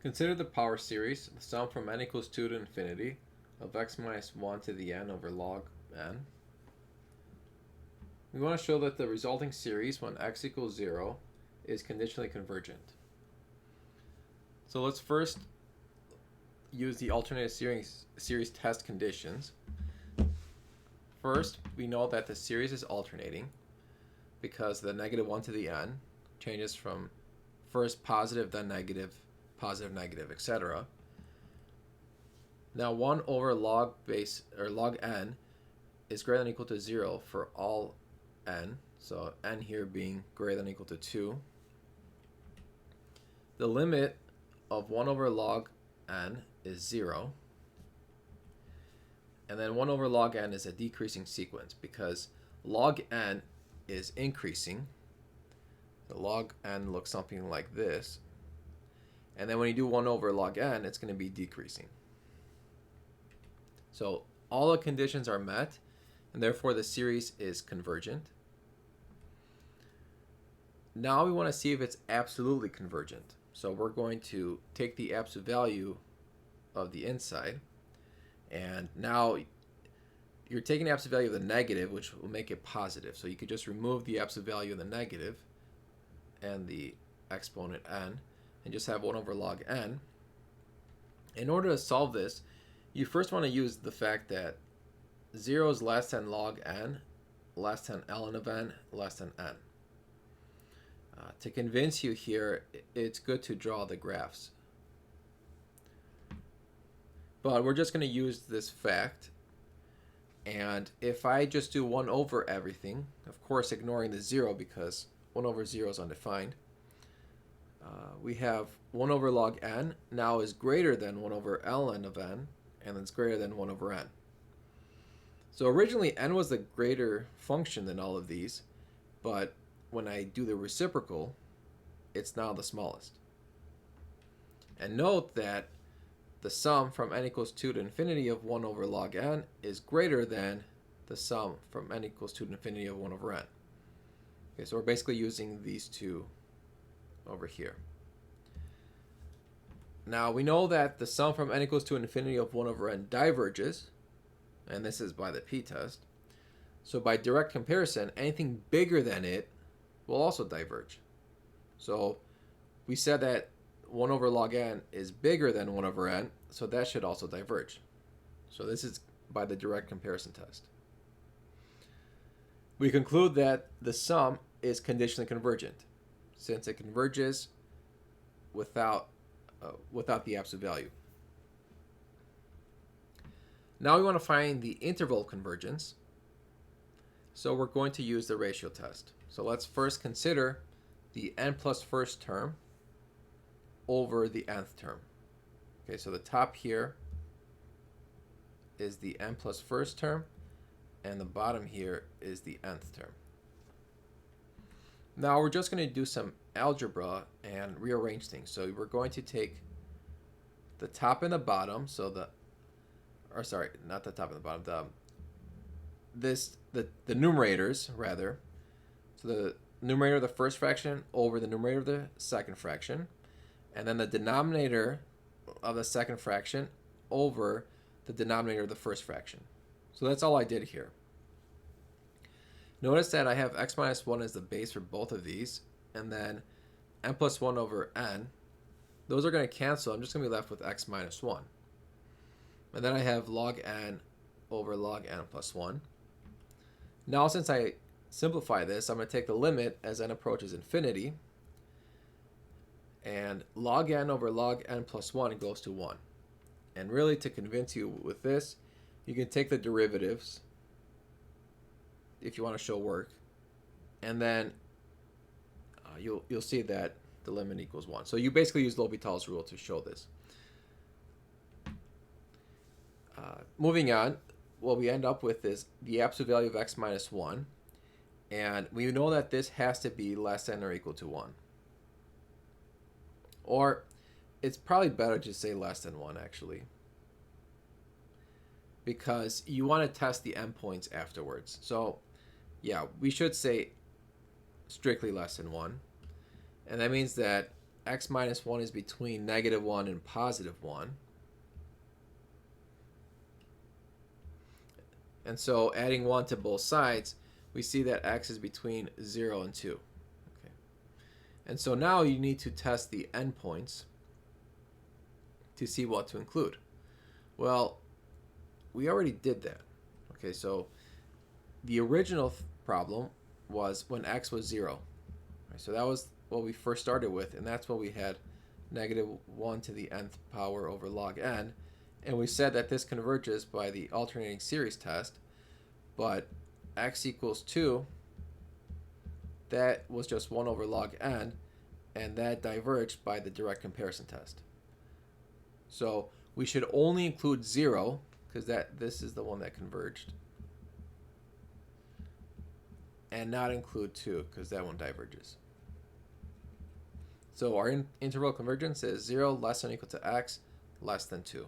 Consider the power series, the sum from n equals 2 to infinity of x minus 1 to the n over log n. We want to show that the resulting series when x equals 0 is conditionally convergent. So let's first use the alternative series test conditions. First, we know that the series is alternating because the negative 1 to the n changes from first positive, then negative, positive, negative, etc. Now 1 over log n is greater than or equal to 0 for all n, so n here being greater than or equal to 2. The limit of 1 over log n is 0. And then 1 over log n is a decreasing sequence because log n is increasing. The log n looks something like this. And then when you do 1 over log n, it's going to be decreasing. So all the conditions are met, and therefore the series is convergent. Now we want to see if it's absolutely convergent. So we're going to take the absolute value of the inside, and now you're taking the absolute value of the negative, which will make it positive. So you could just remove the absolute value of the negative and the exponent n, and just have 1 over log n. In order to solve this, you first want to use the fact that 0 is less than log n, less than ln of n, less than n. To convince you here, it's good to draw the graphs. But we're just going to use this fact. And if I just do 1 over everything, of course ignoring the 0 because 1 over 0 is undefined, we have 1 over log n now is greater than 1 over ln of n, and it's greater than 1 over n. So originally n was the greater function than all of these, but when I do the reciprocal, it's now the smallest. And note that the sum from n equals 2 to infinity of 1 over log n is greater than the sum from n equals 2 to infinity of 1 over n. Okay, so we're basically using these two over here. Now we know that the sum from n equals to infinity of 1 over n diverges, and this is by the p-test. So by direct comparison, anything bigger than it will also diverge. So we said that 1 over log n is bigger than 1 over n, so that should also diverge. So this is by the direct comparison test. We conclude that the sum is conditionally convergent, since it converges without the absolute value. Now we want to find the interval convergence, so we're going to use the ratio test. So let's first consider the n plus first term over the nth term. Okay, so the top here is the n plus first term, and the bottom here is the nth term. Now we're just going to do some algebra and rearrange things. So we're going to take the top and the bottom, so not the top and the bottom, the numerators rather. So the numerator of the first fraction over the numerator of the second fraction, and then the denominator of the second fraction over the denominator of the first fraction. So that's all I did here. Notice that I have x minus 1 as the base for both of these, and then n plus 1 over n. Those are going to cancel. I'm just going to be left with x minus 1. And then I have log n over log n plus 1. Now since I simplify this, I'm going to take the limit as n approaches infinity, and log n over log n plus 1 goes to 1. And really, to convince you with this, you can take the derivatives if you want to show work, and then you'll see that the limit equals 1. So you basically use L'Hopital's rule to show this. Moving on, what we end up with is the absolute value of x minus 1, and we know that this has to be less than or equal to 1. Or it's probably better to say less than 1, actually, because you want to test the endpoints afterwards. So yeah, we should say strictly less than 1, and that means that x minus 1 is between negative 1 and positive 1. And so adding 1 to both sides, we see that x is between 0 and 2. Okay. And so now you need to test the endpoints to see what to include. Well, we already did that. Okay, so the original problem was when x was 0. Right, so that was what we first started with, and that's what we had negative 1 to the nth power over log n. And we said that this converges by the alternating series test, but x equals 2, that was just 1 over log n, and that diverged by the direct comparison test. So we should only include 0, because this is the one that converged, and not include 2, because that one diverges. So our interval convergence is 0 less than or equal to x less than 2.